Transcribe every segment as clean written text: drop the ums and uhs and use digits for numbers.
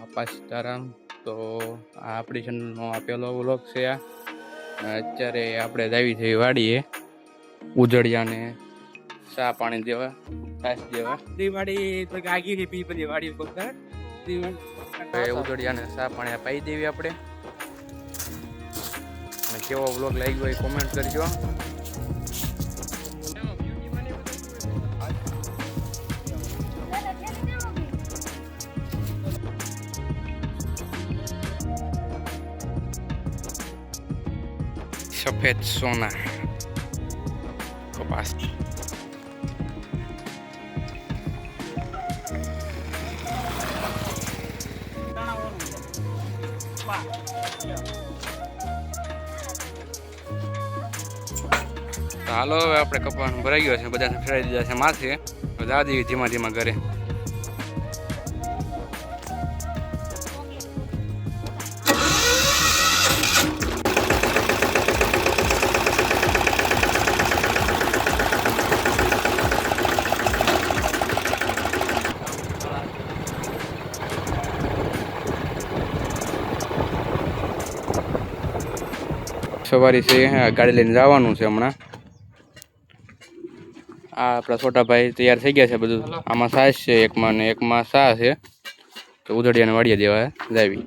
બાપા સીતારામ। તો આ આપણી ચેનલનો આ પહેલો વ્લોગ છે। આ અત્યારે આપણે જાવી છે વાડીએ ઉજળિયાને ચા પાણી દેવા, છાશ દેવા। ઉજળિયાને ચા પાણી પાઈ દેવી આપણે। અને કેવો વ્લોગ લાગ્યો એ કોમેન્ટ કરજો। सफेद सोना कपास तो हालो अपने कपास भराई गयो छे, बधा फेराई दीधा छे माथे। तो जा दीवी धीमा धीमा घरे। सवारी से गाड़ी लईने जवानुं छे हमणां। आ आपड़ा छोटा भाई तैयार थई गया छे बधुं। आमां छाश छे एकमां ने एकमां चा छे। तो उजड़ियाने वाड़िया देवा जावी।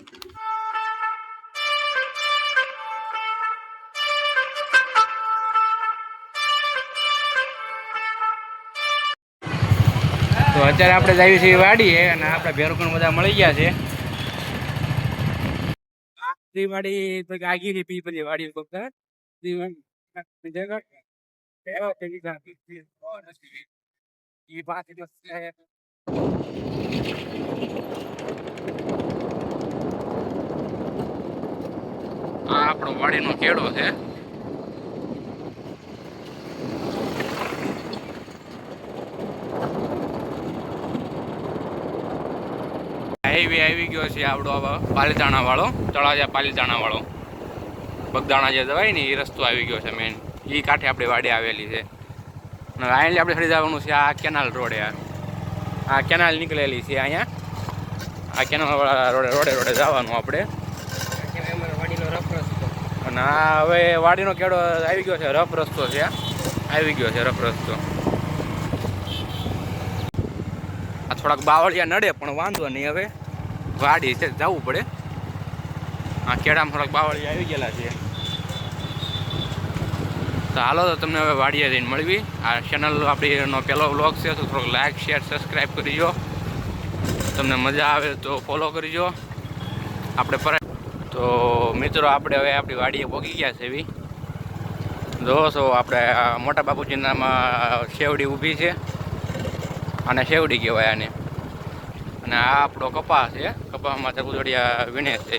तो अत्यारे आपणे जावी छे वाड़ीए अने आपड़ा भेरकण बधा मळी गया छे। वाड़ी तो आगी नी पी पड़ी वाड़ी को ये बात जो है આપણો વાડીનો કેળો છે। હાઈવે આવી ગયો છે આપણો પાલીતાણા વાળો, તળાજા પાલીતાણા વાળો બગદાણા જે જવાય ને એ રસ્તો આવી ગયો છે મેન। એ કાંઠે આપણી વાડી આવેલી છે। અને અહીંયા આપણે ખરી જવાનું છે આ કેનાલ રોડે। આ કેનાલ નીકળેલી છે અહીંયા। આ કેનાલ વાળા રોડે રોડે રોડે જવાનું આપણે। અને આ હવે વાડીનો કેળો આવી ગયો છે, રફ રસ્તો છે, આવી ગયો છે રફ રસ્તો। આ થોડાક બાવળિયા નડે પણ વાંધો નહીં, હવે વાડી છે જવું પડે। આ કેળામાં થોડાક બાવળિયા આવી ગયેલા છે। તો હાલો તો તમને હવે વાડીએ જઈને મળવી। આ ચેનલ આપણીનો પહેલો વ્લોગ છે તો થોડોક લાઇક શેર સબસ્ક્રાઈબ કરીજો। તમને મજા આવે તો ફોલો કરજો આપણે પર। તો મિત્રો આપણે હવે આપણી વાડીએ પહોંચી ગયા છે એવી જોશો। આપણે મોટા બાપુજીનામાં શેવડી ઊભી છે અને શેવડી કહેવાય આને। અને આ આપણો કપાસ છે, કપાસમાં ઉજળિયા વીણે છે।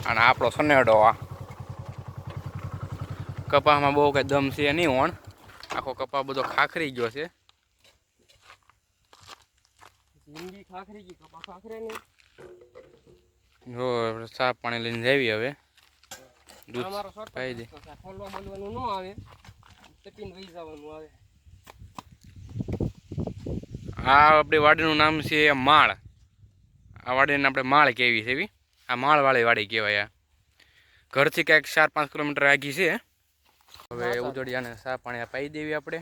અને આપણો સનેડો આ કપાસમાં બહુ કંઈ દમ છે નહીં ઓણ, આખો કપાસ બધો ખાખરી ગયો છે। જો સાફ પાણી લઈને જાવી હવે દૂધ પાઈ દે। આ આપણી વાડીનું નામ છે માળ। આ વાડીને આપણે માળ કહેવી છે એવી। આ માળવાળી વાડી કહેવાય। આ ઘરથી કંઈક 4-5 કિલોમીટર આગી છે। હવે ઉજળિયાને ચા પાણી પાઈ દેવી આપણે।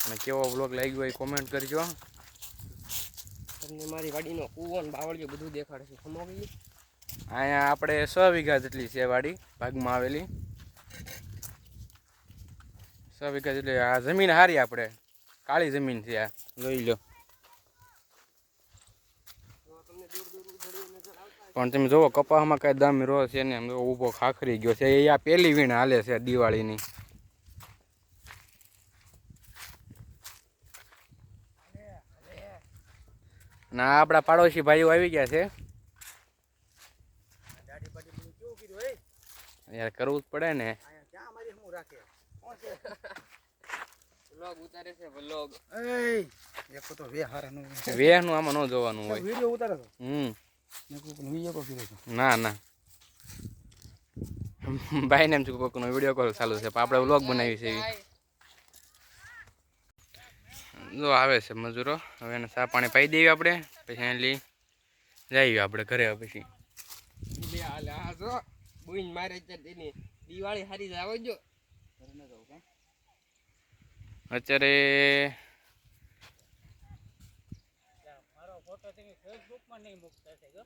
અને કેવો વ્લોગ લાગ્યો એ કોમેન્ટ કરજો। તમને મારી વાડીનો કૂવો ને બાવળિયો બધું દેખાડે છે। અહીંયા આપણે 6 વીઘા જેટલી છે વાડી ભાગમાં આવેલી। 6 વીઘા જેટલી આ જમીન હારી, આપણે કાળી જમીન છે। આ જોઈ લો। પણ તમે જોવો કપાસમાં કાંઈ દમ રો છે ને, એમ ઊભો ખાખરી ગયો છે। એ આ પહેલી વીણ હાલે છે દિવાળીની। ના આપણા પાડોશી ભાઈઓ આવી ગયા છે। યાર કરવું જ પડે ને। વેહ નું આમાં ન જોવાનું હોય। ના ના ભાઈ ને એમ કોઈનો વિડીયો કોલ ચાલુ છે, આપણે વ્લોગ બનાવી છે। જો આવે છે મજૂરો, હવે એને ચા પાણી પાઈ દેવી આપણે, પછી એની જઈએ આપણે ઘરે પછી. બે હાલે આ જો બુઈન મારે છે તેની દિવાળી હારી જાવ જો અત્યારે મારો ફોટો તમે ફેસબુક માં નહીં મૂકતા છે ગો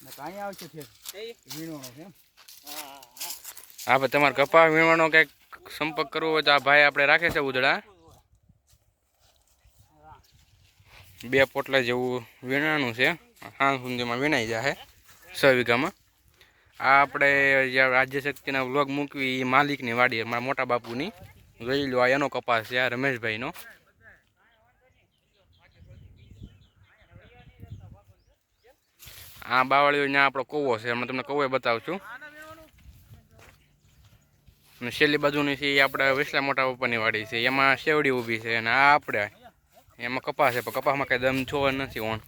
ને કાઈ આવશે છે વીણવાનો છે હા હા ભાઈ તમારે કપા વીણવાનો કંઈક સંપર્ક કરવો હોય તો આ ભાઈ આપણે રાખે છે ઉદડા 2 પોટલા જેવું વીણાનું છે. હાં સુધીમાં વીણાઈ જાય 6 વીઘામાં. આ આપણે રાજ્ય શક્તિના વ્લોગ મૂકવી એ માલિકની વાડી મારા મોટા બાપુની જોઈ લો. આ એનો કપાસ છે, આ રમેશભાઈનો. આ બાવળીઓ ત્યાં આપણો કૂવો છે, હમણાં તમને કૂવો બતાવું છું. અને છેલ્લી બાજુની છે એ આપણે વિસલા મોટા પપ્પાની વાડી છે, એમાં શેવડી ઊભી છે. અને આ આપણે એમાં કપાસ છે, પણ કપાસમાં કઈ દમ છોડ નથી. ઓણ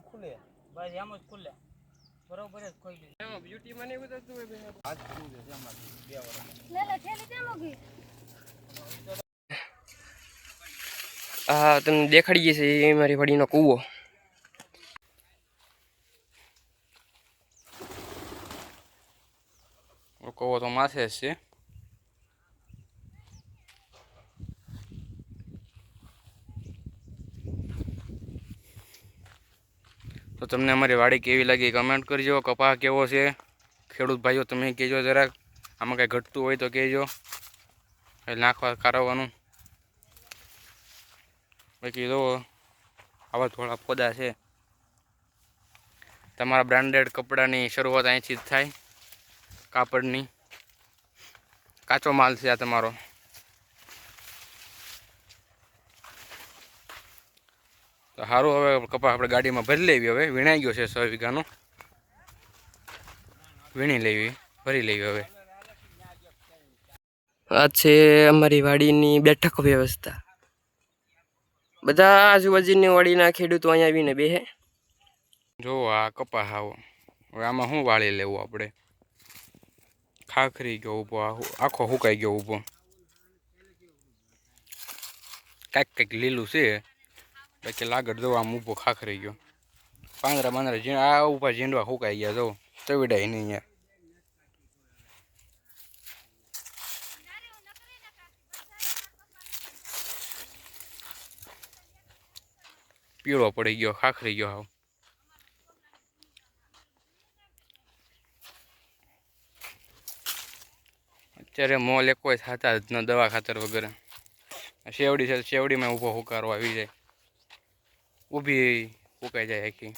ખુલે બસ એમ જ ખુલે બરોબર જ કોઈ દી એમાં બ્યુટી માં નહીં બતાતું હોય બે હાથ ખુલે છે એમાં 2 વર્ષ લે લે થેલી કેમ ગઈ હા તમને દેખાડીએ છે એ મારી વાડીનો કૂવો. કૂવો તો માથે જ છે. તો તમને અમારી વાડી કેવી લાગી કમેન્ટ કરજો. કપા કેવો છે ખેડૂત ભાઈઓ તમે કહેજો જરાક. આમાં કંઈ ઘટતું હોય તો કહેજો, નાખવા કારવવાનું. બાકી જો આવા થોડા પોદા છે. તમારા બ્રાન્ડેડ કપડાની શરૂઆત અહીંથી જ થાય, કાપડની. કાચો માલ છે આ તમારો. તો સારું, હવે કપા આપણે ગાડીમાં ભરી લેવી. હવે વીણાઈ ગયો છે 6 વીઘાનો, વીણી લેવી, ભરી લેવી. હવે આ છે અમારી વાડીની બેઠક વ્યવસ્થા. બધા આજુબાજુની વાડીના ખેડૂતો અહીંયા આવીને બેહે. જો આ કપા આવો. હવે આમાં શું વાળી લેવું આપણે? ખાખરી ગયો ઊભો, આખો સુકાઈ ગયો ઊભો. કાંઈક લીલું છે, બાકી લાગડ જો આમ ઊભો ખાખરી ગયો. પાંદરા બાંદરા આ ઉપર ઝીંડવા સુકાઈ ગયા. જો ચવીડાય નહીં યાર. પીળો પડી ગયો, ખાખરી ગયો હાવ. અત્યારે મોલ એક કોઈ થતા જ ન દવા ખાતર વગર. શેવડી છે, શેવડીમાં ઊભો હુકારો આવી જાય, ઊભી ફૂંકાઈ જાય આખી.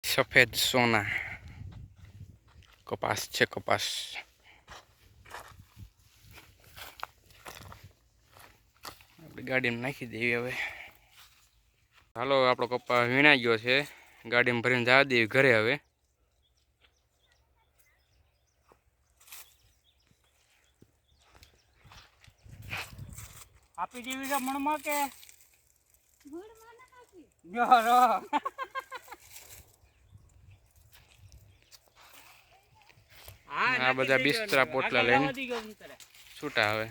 સફેદ સોના કપાસ છે, કપાસ. આપણે ગાડીમાં નાખી દેવી હવે. હાલો, આપણો કપાસ વીણાઈ ગયો છે, ગાડીમાં ભરીને જવા દેવી ઘરે. હવે આપી દેવી છે મણમાં કે ભૂડમાં ના નાખી જો રો આ બધા બિસ્તરા પોટલા લઈને છૂટા. હવે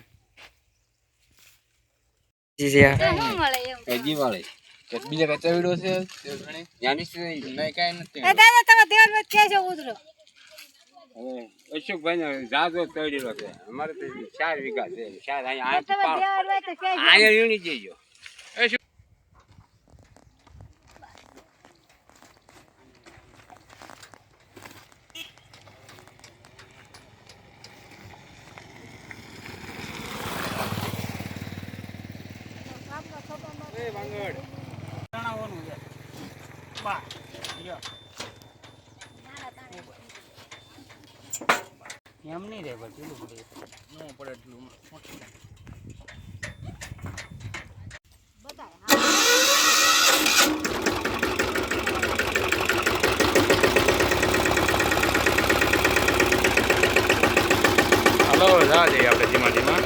તો શું મળે એમ દિવાળી બીજા કઈ ચવીડો છે એ દાદા તમે ધ્યાન વચ્ચે કેજો ઉતરો અશોકભાઈ ને જાજો ચડીલો છે. અમારે તો 4 વીઘા છે. 4 અહીંયા તમે ધ્યાન હોય તો કેજો અહીંયા વીણી જઈજો. જણાવવાનું છે બા જો એમ નહીં રે ભાઈ પેલું પડે ન પડે એટલું. હાલો, જવા જઈએ આપણે ધીમા ધીમા.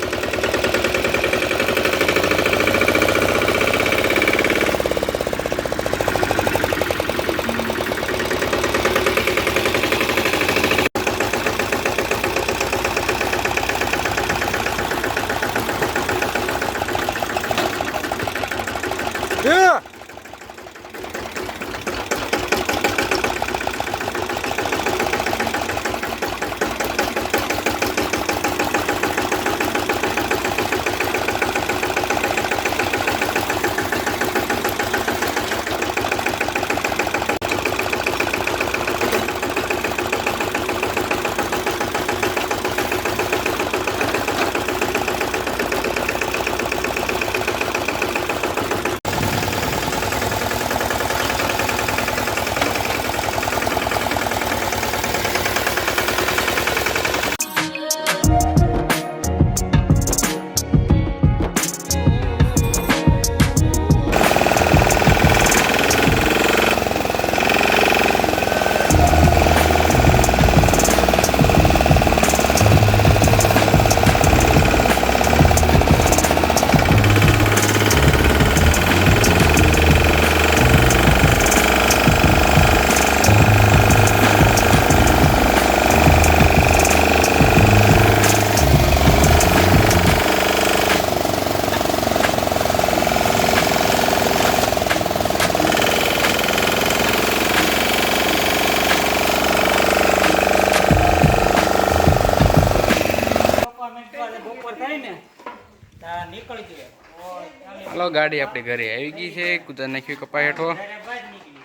હાલો ગાડી આપણી ઘરે આવી ગઈ છે. કૂતર નાખ્યું કપા હેઠો. બહાર નીકળી